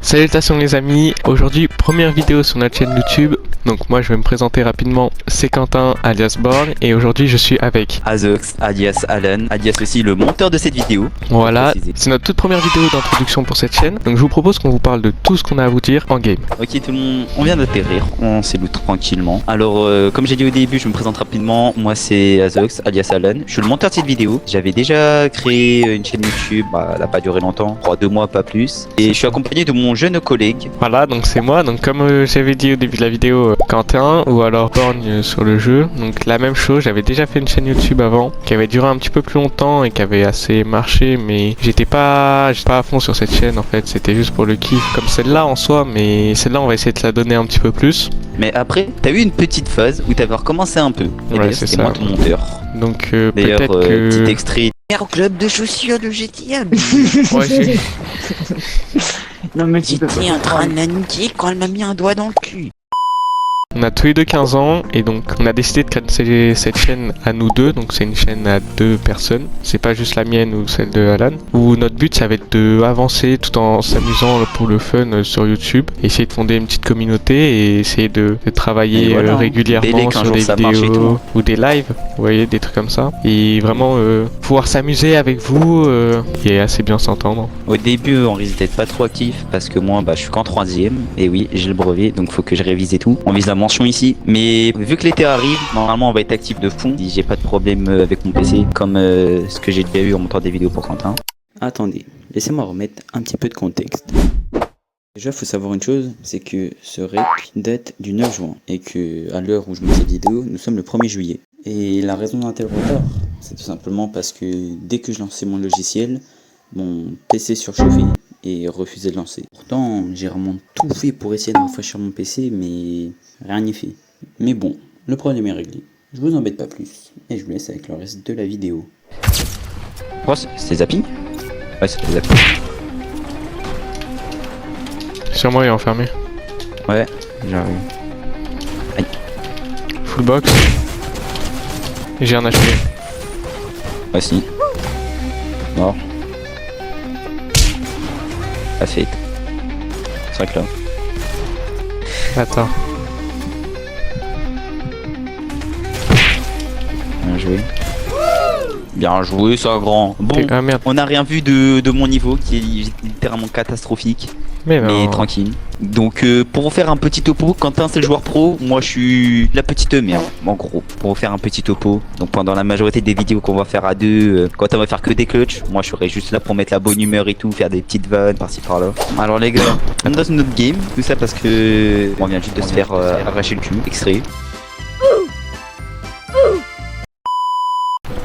Salutations les amis, aujourd'hui première vidéo sur notre chaîne YouTube. Donc moi je vais me présenter rapidement, c'est Quentin alias Borg et aujourd'hui je suis avec Azox alias Alan, alias aussi le monteur de cette vidéo. Voilà, c'est notre toute première vidéo d'introduction pour cette chaîne. Donc je vous propose qu'on vous parle de tout ce qu'on a à vous dire en game. Ok tout le monde, on vient d'atterrir, on s'éloute tranquillement. Alors comme j'ai dit au début, je me présente rapidement, moi c'est Azox alias Alan, je suis le monteur de cette vidéo. J'avais déjà créé une chaîne YouTube, elle n'a pas duré longtemps, 2 mois pas plus. Et je suis accompagné de mon jeune collègue. Voilà, donc c'est moi, donc comme j'avais dit au début de la vidéo, Quentin ou alors Borgne sur le jeu. Donc la même chose, j'avais déjà fait une chaîne YouTube avant qui avait duré un petit peu plus longtemps et qui avait assez marché, mais j'étais pas à fond sur cette chaîne en fait, c'était juste pour le kiff comme celle-là en soi, mais celle-là on va essayer de la donner un petit peu plus. Mais après, t'as eu une petite phase où t'avais recommencé un peu. Ouais, c'est ça. Moi ton monteur. Donc peut-être que... petit extrait. Au club de chaussures de GTA. Ouais, j'ai... Non mais tu peux J'étais en train de la niquer quand elle m'a mis un doigt dans le cul. On a tous les deux 15 ans et donc on a décidé de créer cette chaîne à nous deux, donc c'est une chaîne à 2 personnes, c'est pas juste la mienne ou celle de Alan, où notre but ça va être de avancer tout en s'amusant pour le fun sur YouTube, essayer de fonder une petite communauté et essayer de travailler régulièrement sur des vidéos ou des lives, vous voyez, des trucs comme ça, et vraiment pouvoir s'amuser avec vous et assez bien s'entendre. Au début on risque d'être pas trop actif parce que moi je suis qu'en 3ème et oui j'ai le brevet donc faut que je révise et tout. On vise la mention ici, mais vu que l'été arrive, normalement on va être actif de fond si j'ai pas de problème avec mon PC comme ce que j'ai déjà eu en montant des vidéos pour Quentin. Attendez, laissez-moi remettre un petit peu de contexte. Déjà faut savoir une chose, c'est que ce rec date du 9 juin et que à l'heure où je mets cette vidéo, nous sommes le 1er juillet. Et la raison d'un tel retard, c'est tout simplement parce que dès que je lançais mon logiciel, mon PC surchauffait et refusait de lancer. Pourtant, j'ai vraiment tout fait pour essayer de rafraîchir mon PC, mais rien n'y fait. Mais bon, le problème est réglé. Je vous embête pas plus, et je vous laisse avec le reste de la vidéo. Oh, c'est zapping? Ouais, c'est zapping. Sur moi il est enfermé. Ouais, j'arrive. Aïe. Full box. J'ai un HP. Voici. Mort. La fête. C'est vrai que là. Attends. Bien joué. Bien joué, ça grand. Bon, Ah merde. on n'a rien vu de mon niveau qui est littéralement catastrophique. Mais non. Tranquille. Donc pour vous faire un petit topo, Quentin c'est le joueur pro, moi je suis la petite merde en gros. Pour vous faire un petit topo, donc pendant la majorité des vidéos qu'on va faire à deux, Quentin va faire que des clutches, moi je serai juste là pour mettre la bonne humeur et tout, faire des petites vannes par-ci par-là. Alors les gars, on est dans une autre game, tout ça parce que on vient juste de se faire arracher le cul, extrait.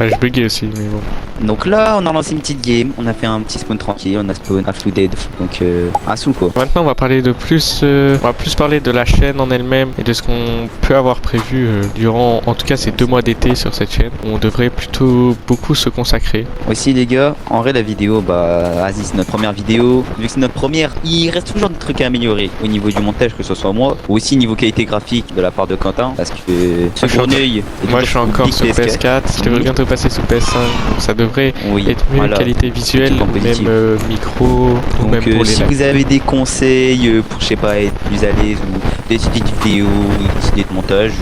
Ouais, je buguais aussi, mais bon. Donc là on a lancé une petite game, on a fait un petit spawn tranquille, on a spawn à flooded, donc un sous quoi. Maintenant on va parler de plus, on va plus parler de la chaîne en elle-même et de ce qu'on peut avoir prévu durant, en tout cas ces 2 mois d'été sur cette chaîne. On devrait plutôt beaucoup se consacrer. Aussi les gars, en vrai la vidéo, vas-y c'est notre première vidéo, vu que c'est notre première, il reste toujours des trucs à améliorer au niveau du montage, que ce soit moi, ou aussi niveau qualité graphique de la part de Quentin, parce que ce grenouille... Moi je suis encore sur PS4, je devrais bientôt passer sous PS5, donc ça devrait être mieux qualité visuelle, ou même micro, ou même pour les si vous avez des conseils pour je sais pas être plus à l'aise ou des idées de vidéo, des idées de montage,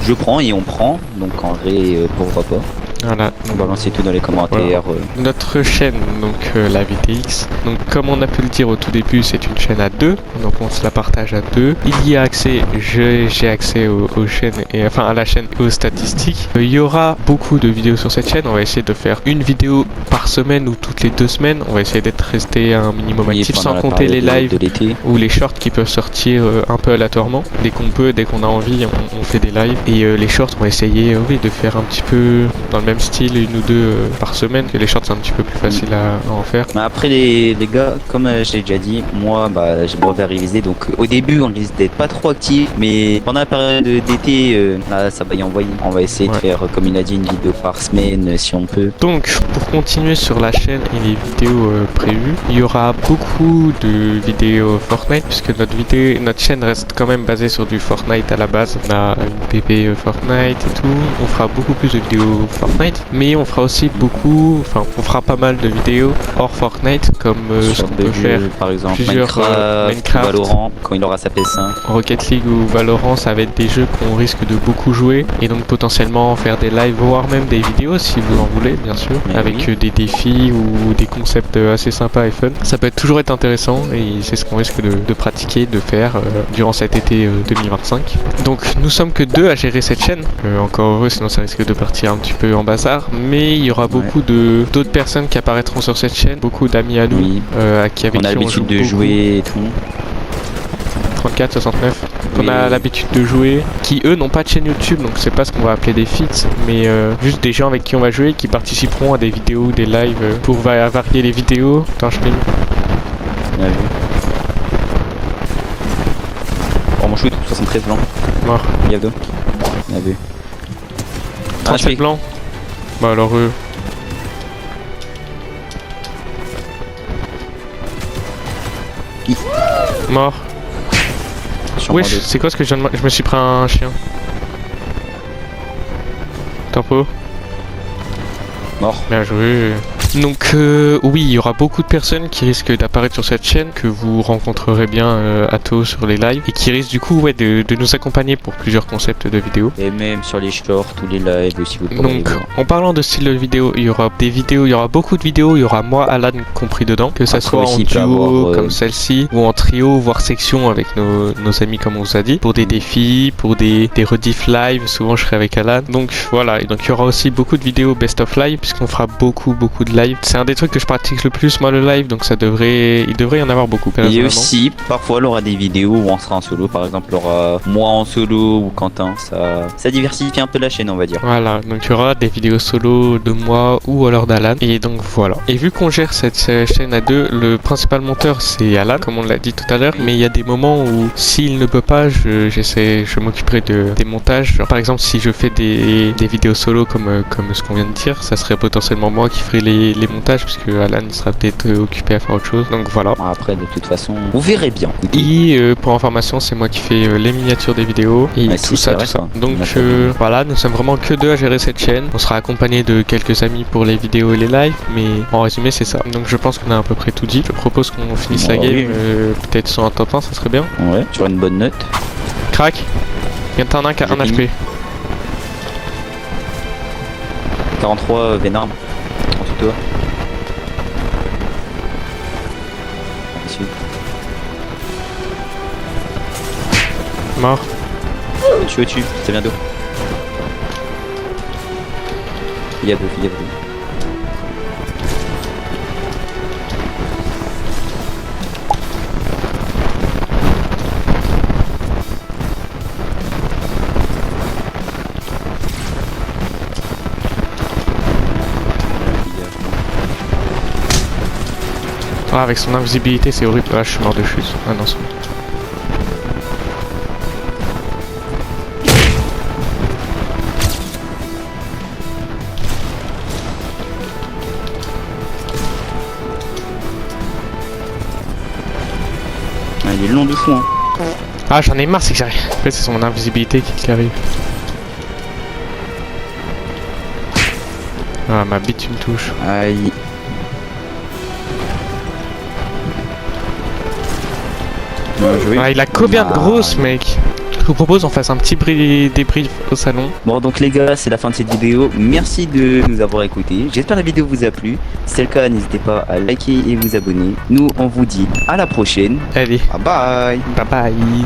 je prends et on prend, donc en vrai pourquoi pas. Voilà. On va lancer tout dans les commentaires. Voilà. Notre chaîne, donc la VTX, donc comme on a pu le dire au tout début, c'est une chaîne à 2, donc on se la partage à 2. Il y a accès, j'ai accès aux chaînes, et enfin à la chaîne et aux statistiques. Il y aura beaucoup de vidéos sur cette chaîne, on va essayer de faire une vidéo par semaine ou toutes les 2 semaines, on va essayer d'être resté à un minimum actif sans compter les lives ou les shorts qui peuvent sortir un peu aléatoirement. Dès qu'on peut, dès qu'on a envie, on fait des lives. Et les shorts, on va essayer de faire un petit peu dans le même style, 1 ou 2 par semaine, que les shorts c'est un petit peu plus facile à en faire. Après les gars, comme je l'ai déjà dit, moi j'ai le brevet à réviser, donc au début on risque d'être pas trop actif, mais pendant la période d'été, là ça va y envoyer. On va essayer de faire, comme il a dit, une vidéo par semaine si on peut. Donc pour continuer sur la chaîne et les vidéos prévues, il y aura beaucoup de vidéos Fortnite, puisque notre chaîne reste quand même basée sur du Fortnite à la base. On a une PP Fortnite et tout, on fera beaucoup plus de vidéos Fortnite. Fortnite, mais on fera aussi on fera pas mal de vidéos hors Fortnite, comme ce Sur qu'on des peut faire jeux, par exemple plusieurs, Minecraft, Valorant, quand il aura sa PS5. Rocket League ou Valorant. Ça va être des jeux qu'on risque de beaucoup jouer et donc potentiellement faire des lives, voire même des vidéos si vous en voulez, bien sûr, Mais avec oui. des défis ou des concepts assez sympas et fun. Ça peut toujours être intéressant et c'est ce qu'on risque de pratiquer, de faire durant cet été 2025. Donc nous sommes que deux à gérer cette chaîne, encore heureux, sinon ça risque de partir un petit peu en bazar, mais il y aura beaucoup d'autres personnes qui apparaîtront sur cette chaîne, beaucoup d'amis à nous, Oui. avec On a qui on joue l'habitude de beaucoup. jouer et tout. 34, 69, qu'on Oui. a l'habitude de jouer, qui eux n'ont pas de chaîne YouTube, donc c'est pas ce qu'on va appeler des feats, mais juste des gens avec qui on va jouer, qui participeront à des vidéos, des lives, pour varier les vidéos. Attends, je filme. Bien vu. Oh mon shoot, 73 blanc. Mort. Il y a deux. Bien vu. 37 blancs. Bah alors mort. Wesh, c'est quoi ce que je viens de... Je me suis pris un chien. Tempo. Mort. Bien joué. Donc oui, il y aura beaucoup de personnes qui risquent d'apparaître sur cette chaîne, que vous rencontrerez bien à tôt sur les lives, et qui risquent du coup de nous accompagner pour plusieurs concepts de vidéos. Et même sur les shorts ou les lives aussi vous pourrez Donc les voir. en parlant de style de vidéo, il y aura des vidéos, il y aura beaucoup de vidéos, il y aura moi, Alan compris dedans, que ça Après soit aussi, en il peut duo avoir, comme celle-ci, ou en trio, voire section avec nos amis comme on vous a dit, pour des défis, pour des rediff live, souvent je serai avec Alan. Donc voilà, et donc il y aura aussi beaucoup de vidéos best of live, puisqu'on fera beaucoup de live. C'est un des trucs que je pratique le plus moi, le live, donc il devrait y en avoir beaucoup. Et personnellement. aussi, parfois, il y aura des vidéos où on sera en solo. Par exemple, il y aura moi en solo ou Quentin. Ça diversifie un peu la chaîne, on va dire. Voilà, donc il y aura des vidéos solo de moi ou alors d'Alan. Et donc voilà. Et vu qu'on gère cette chaîne à deux, le principal monteur c'est Alan, comme on l'a dit tout à l'heure. Mais il y a des moments où s'il ne peut pas, je m'occuperai des montages. Genre, par exemple, si je fais des vidéos solo comme ce qu'on vient de dire, ça serait potentiellement moi qui ferai les montages, puisque Alan sera peut-être occupé à faire autre chose. Donc voilà. Après, de toute façon, vous verrez bien. Et pour information, c'est moi qui fais les miniatures des vidéos et Ouais, tout si, ça, c'est vrai, tout ça. ça. Donc D'accord. voilà, nous sommes vraiment que deux à gérer cette chaîne. On sera accompagné de quelques amis pour les vidéos et les lives, mais en résumé, c'est ça. Donc je pense qu'on a à peu près tout dit. Je propose qu'on finisse la Oh, game, oui. peut-être sur un top 1, ça serait bien. Ouais, sur une bonne note. Crac. Viens t'en un qui a J'ai 1 fini. HP. 43 Vénarme. En dessous de toi. Ici. Mort. Je suis au-dessus, ça vient d'où? Il y a deux. Ah, avec son invisibilité, c'est horrible. Ah, je suis mort de chute. Ah non, c'est bon. Ah, il est long de fou, hein. Ah, j'en ai marre, c'est que j'arrive. En fait, c'est son invisibilité qui arrive. Ah, ma bite, une touche. Aïe. Bien joué. Ah, il a combien de Ah. grosses, mec? Je vous propose qu'on fasse un petit débrief au salon. Bon donc les gars, c'est la fin de cette vidéo. Merci de nous avoir écoutés. J'espère que la vidéo vous a plu. Si c'est le cas, n'hésitez pas à liker et vous abonner. Nous, on vous dit à la prochaine. Allez, Bye bye. bye bye.